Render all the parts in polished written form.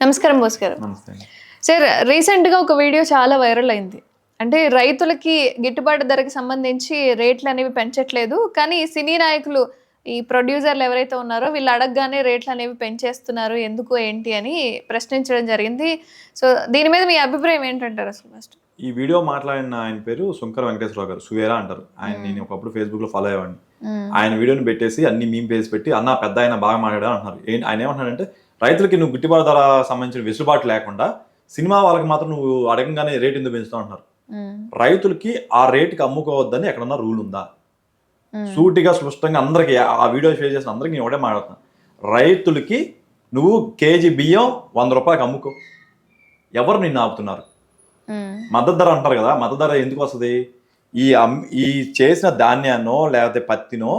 నమస్కారం బోస్ గారు. నమస్తే అండి. సార్, రీసెంట్గా ఒక వీడియో చాలా వైరల్ అయింది. అంటే రైతులకి గిట్టుబాటు ధరకి సంబంధించి రేట్లు అనేవి పెంచట్లేదు, కానీ సినీ నాయకులు ఈ ప్రొడ్యూసర్లు ఎవరైతే ఉన్నారో వీళ్ళు అడగగానే రేట్లు అనేవి పెంచేస్తున్నారు, ఎందుకు ఏంటి అని ప్రశ్నించడం జరిగింది. సో దీని మీద మీ అభిప్రాయం ఏంటంటారు అసలు? ఫస్ట్ ఈ వీడియో మాట్లాడిన ఆయన పేరు శుంకర వెంకటేశ్వరరావు గారు, సువేరా అంటారు ఆయన. నేను ఒకప్పుడు ఫేస్బుక్ లో ఫాలో అయ్యేవాడిని. ఆయన వీడియోని పెట్టేసి అన్ని మీమ్ పేజ్ పెట్టి అన్న పెద్ద ఆయన బాగా మాట్లాడారు అంటున్నారు. ఆయన ఏమంటున్నాడంటే, రైతులకి నువ్వు గిట్టుబాటు ధర సంబంధించిన వెసులుబాటు లేకుండా సినిమా వాళ్ళకి మాత్రం నువ్వు అడగంగానే రేట్ ఎందుకు పెంచుతావు అంటున్నారు. రైతులకి ఆ రేటుకి అమ్ముకోవద్దని ఎక్కడన్నా రూల్ ఉందా? సూటిగా స్పష్టంగా అందరికి ఆ వీడియో షేర్ చేసిన అందరికి నేను ఒకటే మాట్లాడుతున్నా. రైతులకి నువ్వు కేజీ బియ్యం 100 రూపాయలకి అమ్ముకో, ఎవరు నిన్ను ఆపుతున్నారు? మద్దతు ధర అంటారు కదా, మద్దతు ధర ఎందుకు వస్తుంది? ఈ చేసిన ధాన్యాన్నో లేకపోతే పత్తినో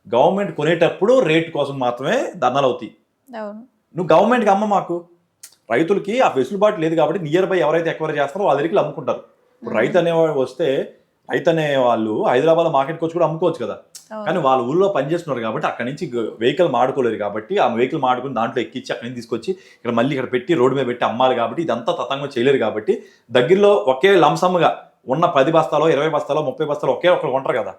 గవర్నమెంట్ కొనేటప్పుడు రేట్ కోసం మాత్రమే ధర్నాలు అవుతాయి. నువ్వు గవర్నమెంట్కి అమ్మ, మాకు రైతులకి ఆ వెసులుబాటు లేదు కాబట్టి నియర్ బై ఎవరైతే ఎక్వైరీ చేస్తారో వాళ్ళ దగ్గరికి అమ్ముకుంటారు. ఇప్పుడు రైతు అనేవాడు వస్తే, రైతు అనే వాళ్ళు హైదరాబాద్ మార్కెట్కి వచ్చి కూడా అమ్ముకోవచ్చు కదా, కానీ వాళ్ళ ఊళ్ళో పనిచేస్తున్నారు కాబట్టి అక్కడి నుంచి వెహికల్ మాడుకోలేరు కాబట్టి ఆ వెహికల్ మాడుకుని దాంట్లో ఎక్కించి అక్కడి నుంచి తీసుకొచ్చి ఇక్కడ మళ్ళీ ఇక్కడ పెట్టి రోడ్డు మీద పెట్టి అమ్మాలి కాబట్టి ఇదంతా తతంగం చేయలేరు. కాబట్టి దగ్గరలో ఒకే లంసమ్గా ఉన్న 10 బస్తాలో 20 బస్తాలో 30 బస్తాలో ఒకే ఒకరు కొంటారు కదా,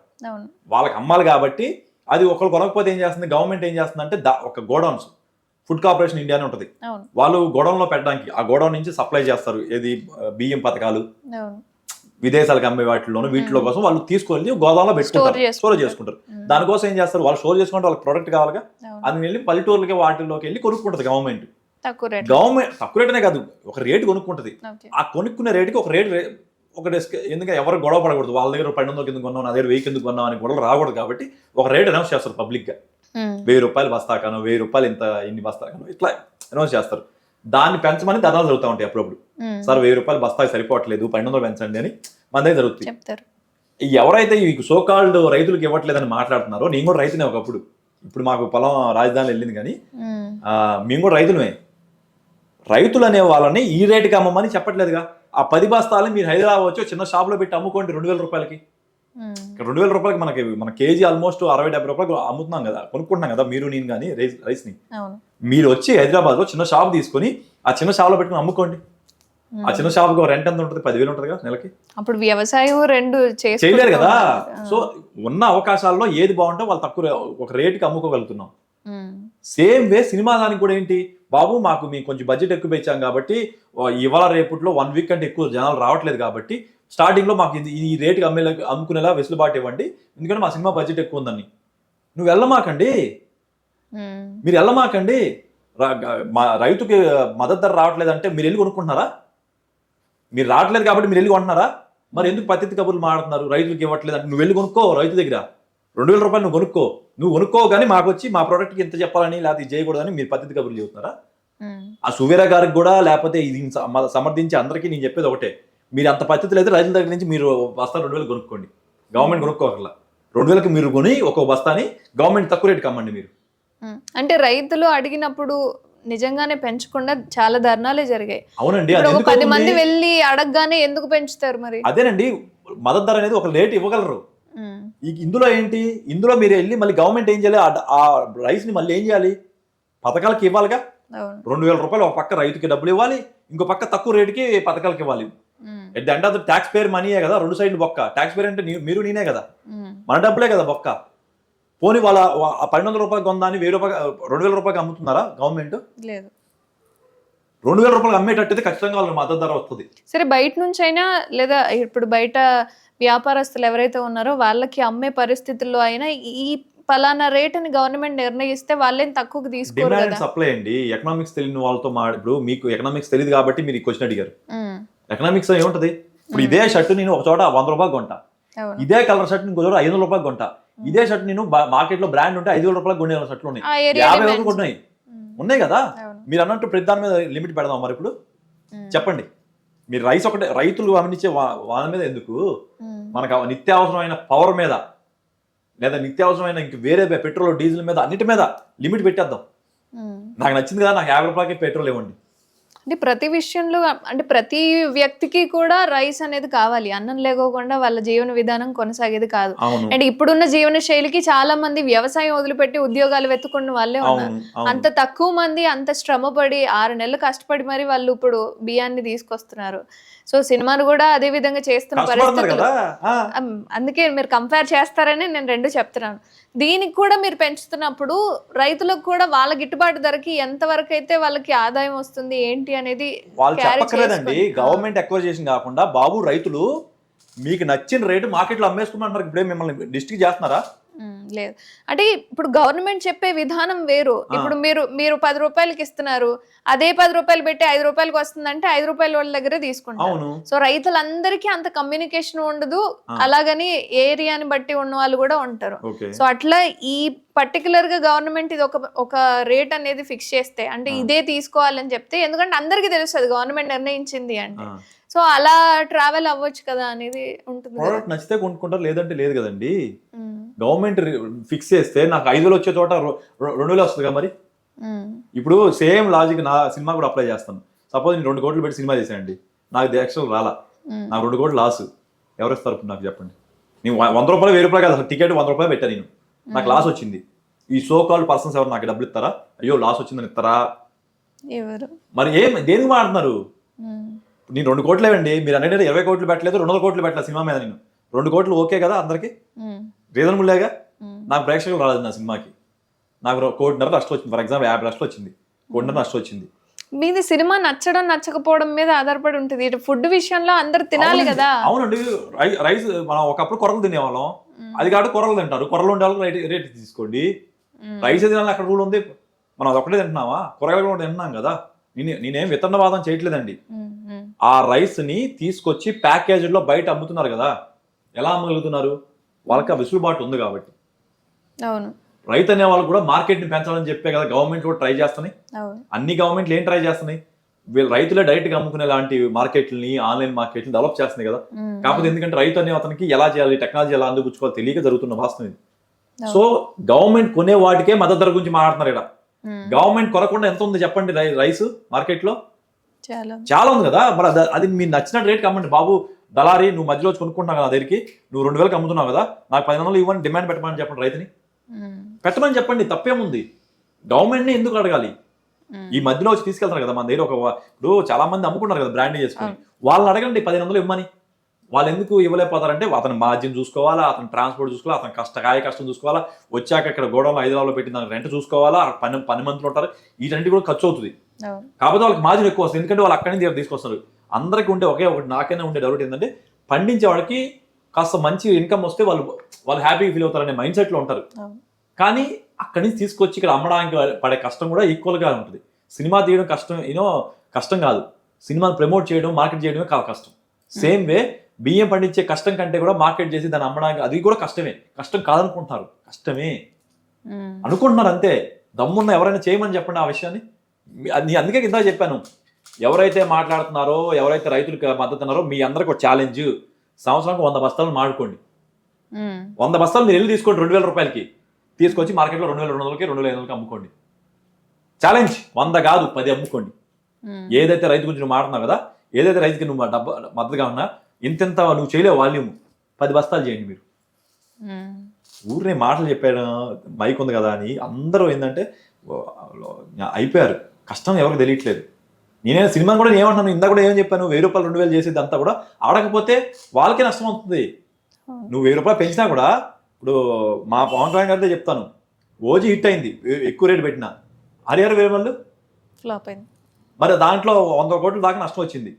వాళ్ళకి అమ్మాలి. కాబట్టి అది ఒకరు కొనకపోతే ఏం చేస్తుంది గవర్నమెంట్? ఏం చేస్తుంది అంటే ఒక గోడౌన్స్, ఫుడ్ కార్పొరేషన్ ఇండియా అని ఉంటుంది, వాళ్ళు గోడౌన్లో పెట్టడానికి ఆ గోడౌన్ నుంచి సప్లై చేస్తారు. ఏది బియ్యం పథకాలు విదేశాలకు అమ్మే వీటిలో కోసం వాళ్ళు తీసుకొని గోదాంలో పెట్టుకుంటారు, స్టోర్ చేసుకుంటారు. దానికోసం ఏం చేస్తారు, వాళ్ళు స్టోర్ చేసుకుంటే వాళ్ళకి ప్రొడక్ట్ కావాలిగా, అది వెళ్ళి పల్లెటూర్లకి వాటిల్లోకి వెళ్ళి కొనుక్కుంటుంది గవర్నమెంట్. తక్కువ రేట్ అనే కాదు, ఒక రేటు కొనుక్కుంటుంది. ఆ కొనుక్కునే రేటుకి ఒక రేటు ఎందుకంటే ఎవరు గొడవ పడకూడదు, వాళ్ళ దగ్గర 1200 కింద కొన్నాం, నా దగ్గర 1000 కింద కొన్నాం అని గొడవలు రాకూడదు. కాబట్టి ఒక రేట్ అనౌన్స్ చేస్తారు పబ్లిక్ గా, 1000 రూపాయలు బస్తాకాను, 1000 రూపాయలు ఇన్ని బస్తాకాను, ఇట్లా అనౌన్స్ చేస్తారు. దాన్ని పెంచమని ధర్నాలు జరుగుతూ ఉంటాయి అప్పుడప్పుడు. సార్ 1000 రూపాయలు బస్తాకి సరిపోవట్లేదు, 1200 పెంచండి అని మన దగ్గర జరుగుతుంది. ఎవరైతే ఈ సోకాల్డ్ రైతులకు ఇవ్వట్లేదని మాట్లాడుతున్నారో, నేను కూడా రైతునే ఒకప్పుడు. ఇప్పుడు మాకు పొలం రాజధానిలో వెళ్ళింది, కానీ మేము కూడా రైతులమే. రైతులు అనే వాళ్ళని ఈ రేటుకి అమ్మమని చెప్పట్లేదుగా. ఆ 10 బస్తాలు మీరు హైదరాబాద్ వచ్చి చిన్న షాప్లో పెట్టి అమ్ముకోండి 2000 రూపాయలకి. ఇక్కడ 2000 రూపాయలకి మన కేజీ ఆల్మోస్ట్ 60-70 రూపాయలు అమ్ముతున్నాం కదా, కొనుక్కుంటున్నాం కదా మీరు నేను కానీ రైస్ని. మీరు వచ్చి హైదరాబాద్ లో చిన్న షాప్ తీసుకొని ఆ చిన్న షాప్ లో పెట్టుకుని అమ్ముకోండి. ఆ చిన్న షాప్ రెంట్ ఎంత ఉంటుంది? 10,000 ఉంటుంది కదా నెలకి. అప్పుడు వ్యవసాయం రెండు చేయలేరు కదా. సో ఉన్న అవకాశాల్లో ఏది బాగుంటే వాళ్ళు తక్కువ ఒక రేటుకి అమ్ముకోగలుగుతున్నాం. సేమ్ వే సినిమా దానికి కూడా ఏంటి, బాబు మాకు మేము కొంచెం బడ్జెట్ ఎక్కువ పెంచాం కాబట్టి ఇవాళ రేపట్లో 1 వీక్ కంటే ఎక్కువ జనాలు రావట్లేదు కాబట్టి స్టార్టింగ్ లో మాకు ఈ రేటుకి అమ్ముకునేలా వెసులుబాటు ఇవ్వండి, ఎందుకంటే మా సినిమా బడ్జెట్ ఎక్కువ ఉందని. నువ్వు వెళ్ళమాకండి, మీరు వెళ్ళమాకండి. రైతుకి మద్దతు ధర రావట్లేదు అంటే మీరు వెళ్ళి కొనుక్కుంటున్నారా? మీరు రావట్లేదు కాబట్టి మీరు వెళ్ళి కొంటున్నారా? మరి ఎందుకు పద్ధతి కబుర్లు మాడుతున్నారు? రైతులకు ఇవ్వట్లేదు అంటే నువ్వు వెళ్ళి కొనుక్కో, రైతు దగ్గర 2000 రూపాయలు నువ్వు కొనుక్కో, కానీ మాకు వచ్చి మా ప్రోడక్ట్కి ఎంత చెప్పాలని లేకపోతే ఇది చేయకూడదని మీరు పద్ధతి కబుర్లు చెబుతున్నారా? ఆ సువేరా గారికి కూడా లేకపోతే ఇది సమర్థించి అందరికీ నేను చెప్పేది ఒకటే, మీరు అంత పద్ధతులు అయితే రైతుల దగ్గర నుంచి మీరు బస్తా 2000 కొనుక్కోండి, గవర్నమెంట్ కొనుక్కోగల 2000కి మీరు కొని ఒక్కొక్క బస్తాని గవర్నమెంట్ తక్కువ రేటుకి అమ్మండి మీరు. అంటే రైతులు అడిగినప్పుడు నిజంగానే పెంచకుండా చాలా ధర్నాలే జరిగాయి. అవునండి, 10 మంది వెళ్ళి అడగగానే ఎందుకు పెంచుతారు మరి? అదేనండి, మద్దతు ధర అనేది ఒక రేట్ ఇవ్వగలరు. ఇందులో ఏంటి, ఇందులో మీరు వెళ్ళి మళ్ళీ గవర్నమెంట్ ఏం చేయాలి, ఆ రైస్ ని మళ్ళీ ఏం చేయాలి, పథకాలకి ఇవ్వాలిగా. 2000 రూపాయలు ఒక పక్క రైతుకి డబ్బులు ఇవ్వాలి, ఇంకో పక్క తక్కువ రేటుకి పథకాలకి ఇవ్వాలి. At the end of the tax పేర్ మనీయే కదా, 2 సైడ్లు బొక్క. ట్యాక్స్ పేర్ అంటే మీరు నేనే కదా, మన డబ్బులే కదా బొక్క. పోనీ వాళ్ళ 1200 రూపాయలు కొందాన్ని 2000 రూపాయలకి అమ్ముతున్నారా గవర్నమెంట్? లేదు. 2000 రూపాయలు అమ్మేటట్టయితే ఖచ్చితంగా వాళ్ళకి మద్దతు ధర వస్తుంది. సరే, బయట నుంచి అయినా లేదా ఇప్పుడు బయట వ్యాపారస్తులు ఎవరైతే ఉన్నారో వాళ్ళకి అమ్మే పరిస్థితుల్లో అయినా ఈ పలానా రేటుని గవర్నమెంట్ నిర్ణయిస్తే వాళ్ళేం తక్కువకి తీసుకోరు కదా. డిమాండ్ సప్లై అండి. ఎకనామిక్స్ తెలియని వాళ్ళతో ఇప్పుడు మీకు ఎకనామిక్స్ తెలియదు కాబట్టి మీరు ఈ క్వశ్చన్ అడిగారు. ఎకనామిక్స్ ఏముంటది, ఇప్పుడు ఇదే షర్ట్ నేను ఒక చోట 100 రూపాయలు కొంటా, ఇదే కలర్ షర్ట్ ఇంకో చోట 500 రూపాయలు కొంటా, ఇదే షర్ట్ నేను మార్కెట్ లో బ్రాండ్ ఉంటే 5,000 రూపాయలు కొనే షర్ట్లు ఉన్నాయి, 50 వరకు ఉన్నాయి కదా. మీరు అన్నట్టు ప్రతి దాని మీద లిమిట్ పెడదాం. మరి ఇప్పుడు చెప్పండి, మీరు రైస్ ఒకటే రైతులు గమనించే వాళ్ళ మీద ఎందుకు, మనకు నిత్యావసరమైన పవర్ మీద లేదా నిత్యావసరమైన ఇంక వేరే పెట్రోల్ డీజిల్ మీద అన్నిటి మీద లిమిట్ పెట్టేద్దాం. నాకు నచ్చింది కదా, నాకు 50 రూపాయలకి పెట్రోల్ ఇవ్వండి. అంటే ప్రతి విషయంలో అంటే ప్రతి వ్యక్తికి కూడా రైస్ అనేది కావాలి. అన్నం లేకోకుండా వాళ్ళ జీవన విధానం కొనసాగేది కాదు. అవును అండ్ ఇప్పుడున్న జీవన శైలికి చాలా మంది వ్యవసాయం వదిలిపెట్టి ఉద్యోగాలు వెతుకున్న వాళ్ళే ఉన్నారు. అవును అవును అంత తక్కువ మంది అంత శ్రమపడి 6 నెలలు కష్టపడి మరి వాళ్ళు ఇప్పుడు బియ్యాన్ని తీసుకొస్తున్నారు. సో సినిమాను కూడా అదే విధంగా చేస్తున్న కష్టపడుతున్నారు పరిస్థితులు. కదా అందుకే మీరు కంపేర్ చేస్తారని నేను 2 చెప్తున్నాను. దీనికి కూడా మీరు పెంచుతున్నప్పుడు రైతులకు కూడా వాళ్ళ గిట్టుబాటు ధరకి ఎంత వరకు అయితే వాళ్ళకి ఆదాయం వస్తుంది ఏంటి అనేది వాళ్ళు క్యారీ చెప్పక్కర్లేదండి. చేసుకొని. గవర్నమెంట్ ఎక్వైజేషన్ కాకుండా బాబు రైతులు మీకు నచ్చిన రేటు మార్కెట్లో అమ్మేసుకుమంటారు. ఇప్పుడే మిమ్మల్ని డిస్ట్రిక్ట్ చేస్తున్నారా? లేదు. అంటే ఇప్పుడు గవర్నమెంట్ చెప్పే విధానం వేరు. ఇప్పుడు మీరు 10 రూపాయలకి ఇస్తున్నారు. అదే 10 రూపాయలు పెట్టి 5 రూపాయలకి వస్తుందంటే 5 రూపాయల వాళ్ళ దగ్గరే తీసుకుంటారు. అవును సో రైతులందరికీ అంత కమ్యూనికేషన్ ఉండదు. అలాగని ఏరియాని బట్టి ఉన్న వాళ్ళు కూడా ఉంటారు. ఓకే సో అట్లా ఈ పర్టికులర్ గా గవర్నమెంట్ ఇది ఒక రేట్ అనేది ఫిక్స్ చేస్తే అంటే ఇదే తీసుకోవాలని చెప్తే, ఎందుకంటే అందరికీ తెలుస్తుంది గవర్నమెంట్ నిర్ణయించింది అంటే. సో అలా ట్రావెల్ అవ్వచ్చు కదా అనేది ఉంటుంది. ప్రోడక్ట్ నచ్చితే కొనుక్కుంటారు, లేదంటే లేదు కదండి. గవర్నమెంట్ ఫిక్స్ చేస్తే నాకు 5,000 వచ్చే చోట 2,000 వస్తుంది కదా మరి. ఇప్పుడు సేమ్ లాజిక్ నా సినిమా కూడా అప్లై చేస్తాను. సపోజ్ నేను 2 కోట్లు పెట్టి సినిమా చేశానండి, నాకు యాక్చువల్ రాలా, నాకు 2 కోట్లు లాస్. ఎవరు ఇస్తారు ఇప్పుడు నాకు చెప్పండి? నేను 100 రూపాయలు 1000 రూపాయలు కాదు, అసలు టికెట్ 100 రూపాయలు పెట్టాను నేను, నాకు లాస్ వచ్చింది. ఈ సో కాల్డ్ పర్సన్స్ ఎవరు నాకు డబ్బులు ఇస్తారా? అయ్యో లాస్ వచ్చిందని ఇస్తారా? ఎవరు మరి దేనికి మాట్లాడుతున్నారు? నేను 2 కోట్లు ఇవ్వండి, మీరు అనేది 20 కోట్లు పెట్టలేదు, 200 కోట్లు పెట్టలేదు సినిమా మీద. నేను 2 కోట్లు ఓకే కదా అందరికి, రీజనబుల్ లేగా. నాకు ప్రేక్షకులు రాలేదు నా సినిమాకి, నాకు 1.5 కోటి నష్టం వచ్చింది. ఫర్ ఎగ్జాంపుల్ 50 లక్షలు వచ్చింది, 1 కోటి నష్టం వచ్చింది. మీది సినిమా నచ్చడం నచ్చకపోవడం మీద ఆధారపడి ఉంటుంది. ఇటు ఫుడ్ విషయంలో అందరు తినాలి కదా. అవునండి, రైస్ మనం ఒకప్పుడు కొరలు తినేవాళ్ళం, అది కాదు కొరలు తింటారు. కొరలు ఉండే వాళ్ళకి రేట్ తీసుకోండి. రైస్ తినాలని అక్కడ రూల్ ఉంది, మనం అది ఒకటే తింటున్నావా? కూరగాయలు కూడా తింటున్నాం కదా. నేనేం విత్తనవాదం చేయట్లేదండి. ఆ రైస్ ని తీసుకొచ్చి ప్యాకేజీలో బయట అమ్ముతున్నారు కదా. ఎలా అమ్మగలుగుతున్నారు? వాళ్ళకి ఆ వెసులుబాటు ఉంది కాబట్టి. అవును, రైతు అనే వాళ్ళు కూడా మార్కెట్ ని పెంచాలని చెప్పే కదా గవర్నమెంట్ కూడా ట్రై చేస్తున్నాయి. అన్ని గవర్నమెంట్లు ఏం ట్రై చేస్తున్నాయి? వీళ్ళు రైతులే డైరెక్ట్ గా అమ్ముకునే లాంటి మార్కెట్లని, ఆన్లైన్ మార్కెట్ని డెవలప్ చేస్తున్నాయి కదా. కాకపోతే ఎందుకంటే రైతు అనే అతనికి ఎలా చేయాలి, టెక్నాలజీ ఎలా అందిపుచ్చుకోవాలి తెలియక జరుగుతున్న వాస్తవం ఇది. సో గవర్నమెంట్ కొనే వాటికే మద్దతు ధర గురించి మాట్లాడుతున్నారు ఇక్కడ. గవర్నమెంట్ కొనకుండా ఎంత ఉంది చెప్పండి రైస్ మార్కెట్ లో? చాలా ఉంది కదా. మరి అది మీరు నచ్చిన రేట్ కమ్మండి బాబు. దళారి నువ్వు మధ్యలో కొనుక్కుంటున్నావు కదా, దగ్గరికి నువ్వు 2,000కి అమ్ముతున్నావు కదా, నాకు 10,000 ఇవ్వని డిమాండ్ పెట్టమని చెప్పండి రైతుని. పెట్టమని చెప్పండి, తప్పేముంది? గవర్నమెంట్ని ఎందుకు అడగాలి? ఈ మధ్యలో వచ్చి తీసుకెళ్తారు కదా మన దగ్గర. ఇప్పుడు చాలా మంది అమ్ముకుంటారు కదా బ్రాండింగ్ చేసుకుని, వాళ్ళని అడగండి 1,500 ఇవ్వమని. వాళ్ళు ఎందుకు ఇవ్వలేకపోతారంటే అతని మార్జిన్ చూసుకోవాలా, అతని ట్రాన్స్పోర్ట్ చూసుకోవాలా, అతని కష్టం చూసుకోవాలా, వచ్చాక ఇక్కడ గోడౌన్లో హైదరాబాద్లో పెట్టిన రెంట్ చూసుకోవాలా, పని మంత్రులు ఉంటారు, వీటన్నిటి కూడా ఖర్చు అవుతుంది. కాకపోతే వాళ్ళకి మార్జిన్ ఎక్కువ వస్తుంది, ఎందుకంటే వాళ్ళు అక్కడి నుంచి తీసుకొస్తారు. అందరికీ ఉంటే ఒకే ఒకటి నాకైనా ఉండే డౌట్ ఏంటంటే, పండించే వాళ్ళకి కాస్త మంచి ఇన్కమ్ వస్తే వాళ్ళు హ్యాపీగా ఫీల్ అవుతారనే మైండ్ సెట్లో ఉంటారు. కానీ అక్కడి నుంచి తీసుకొచ్చి ఇక్కడ అమ్మడానికి పడే కష్టం కూడా ఈక్వల్గా ఉంటుంది. సినిమా తీయడం కష్టం కాదు, సినిమాని ప్రమోట్ చేయడం, మార్కెట్ చేయడమే కష్టం. సేమ్ వే బియ్యం పండించే కష్టం కంటే కూడా మార్కెట్ చేసి దాన్ని అమ్మడానికి అది కూడా కష్టమే. కష్టం కాదనుకుంటున్నారు, కష్టమే అనుకుంటున్నారు అంతే. దమ్మున్న ఎవరైనా చేయమని చెప్పండి ఆ విషయాన్ని. అందుకే కింద చెప్పాను, ఎవరైతే మాట్లాడుతున్నారో, ఎవరైతే రైతులకు మద్దతు ఉన్నారో, మీ అందరికి ఒక ఛాలెంజ్. సంవత్సరానికి 100 బస్తాలు మాడుకోండి. 100 బస్తాలు మీరు వెళ్ళి తీసుకోండి 2,000 రూపాయలకి, తీసుకొచ్చి మార్కెట్లో 2,200కి 2,500కి అమ్ముకోండి. ఛాలెంజ్ 100 కాదు 10 అమ్ముకోండి. ఏదైతే రైతు గురించి నువ్వు మాట్లాడున్నావు కదా, ఏదైతే రైతుకి నువ్వు మద్దతుగా ఉన్నా, ఇంత నువ్వు చేయలేవు వాల్యూమ్, 10 బస్తాలు చేయండి మీరు. ఊరినే మాటలు చెప్పాడు మైక్ ఉంది కదా అని అందరూ ఏంటంటే అయిపోయారు. కష్టం ఎవరికి తెలియట్లేదు. నేనే సినిమా కూడా ఏమంటున్నాను, ఇందా కూడా ఏం చెప్పాను, 1,000 రూపాయలు 2,000 చేసేది అంతా కూడా ఆడకపోతే వాళ్ళకే నష్టం అవుతుంది. నువ్వు 1,000 రూపాయలు పెంచినా కూడా, ఇప్పుడు మా పవన్ కళ్యాణ్ గారితో చెప్తాను, ఓజీ హిట్ అయింది ఎక్కువ రేటు పెట్టినా, హరిహర వీరమల్లు ఫ్లాప్ అయింది. మరి దాంట్లో 100 కోట్ల దాకా నష్టం వచ్చింది.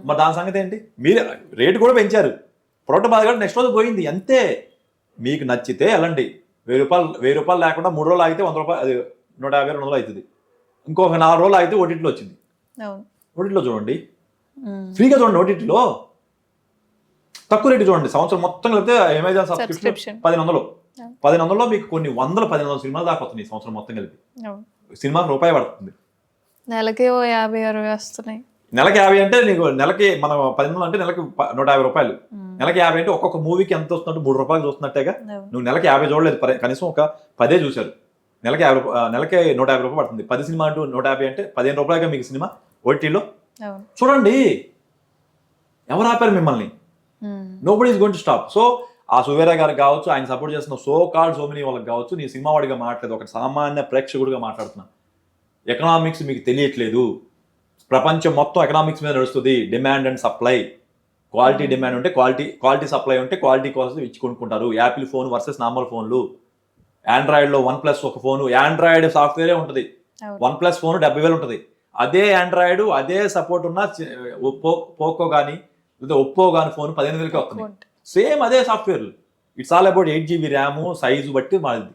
మరి దాని సంగతి ఏంటి? మీరు రేటు కూడా పెంచారు, ప్రోడక్ట్ బాగా నెక్స్ట్ రోజు పోయింది అంతే. మీకు నచ్చితే వెళ్ళండి. 1,000 రూపాయలు లేకుండా 3 రోజులు ఆగితే 100 రూపాయలు, అది 150 200 అవుతుంది. ఇంకొక 4 రోజులు ఆగితే ఓటీటీలో వచ్చింది. ఓటీటీలో చూడండి, ఫ్రీగా చూడండి. ఓటీటీలో తక్కువ రేటు చూడండి. సంవత్సరం మొత్తం కలిపితే అమెజాన్ సబ్స్క్రిప్షన్ 1,100లో మీకు కొన్ని 100-1,500 సినిమాలు దాకా వస్తున్నాయి సంవత్సరం మొత్తం కలిపి. సినిమాకి రూపాయి పడుతుంది, నెలకి 50-60 వస్తున్నాయి. నెలకి 50 అంటే నీకు నెలకి మనం 10 అంటే నెలకి 150 రూపాయలు. నెలకి 50 అంటే ఒక్కొక్క మూవీకి ఎంత వస్తున్నట్టు 3 రూపాయలు చూస్తున్నట్టేగా. నువ్వు నెలకి 50 చూడలేదు, కనీసం ఒక 10 చూశారు. నెలకి 150 రూపాయలు పడుతుంది. 10 సినిమా అంటూ 150 అంటే 15 రూపాయలుగా మీకు సినిమా. ఓటీలో అవును. చూడండి, ఎవరు ఆపారు మిమ్మల్ని? Nobody is going to stop. So ఆ సువేరా గారికి కావచ్చు, ఆయన సపోర్ట్ చేస్తున్న సో కాల్డ్ సోమిని వాళ్ళకి కావచ్చు, నీ సినిమా వాడిగా మాట్లాడలేదు, ఒక సామాన్య ప్రేక్షకుడిగా మాట్లాడుతున్నా. ఎకనామిక్స్ మీకు తెలియట్లేదు. ప్రపంచం మొత్తం ఎకనామిక్స్ మీద నడుస్తుంది. Demand and supply. Quality demand ఉంటే క్వాలిటీ సప్లై ఉంటే క్వాలిటీ కోసం ఇచ్చి కొనుక్కుంటారు. యాపిల్ ఫోన్ వర్సెస్ నార్మల్ ఫోన్లు. ఆండ్రాయిడ్లో OnePlus ఒక ఫోను, ఆండ్రాయిడ్ సాఫ్ట్వేరే ఉంటుంది. OnePlus ఫోన్ 70,000 ఉంటుంది. అదే ఆండ్రాయిడ్ అదే సపోర్ట్ ఉన్న పోకో కానీ లేదా ఒప్పో కానీ ఫోన్ 15,000కే వస్తుంది. సేమ్ అదే సాఫ్ట్వేర్లు. It's all about 8 GB RAM size బట్టి మారింది.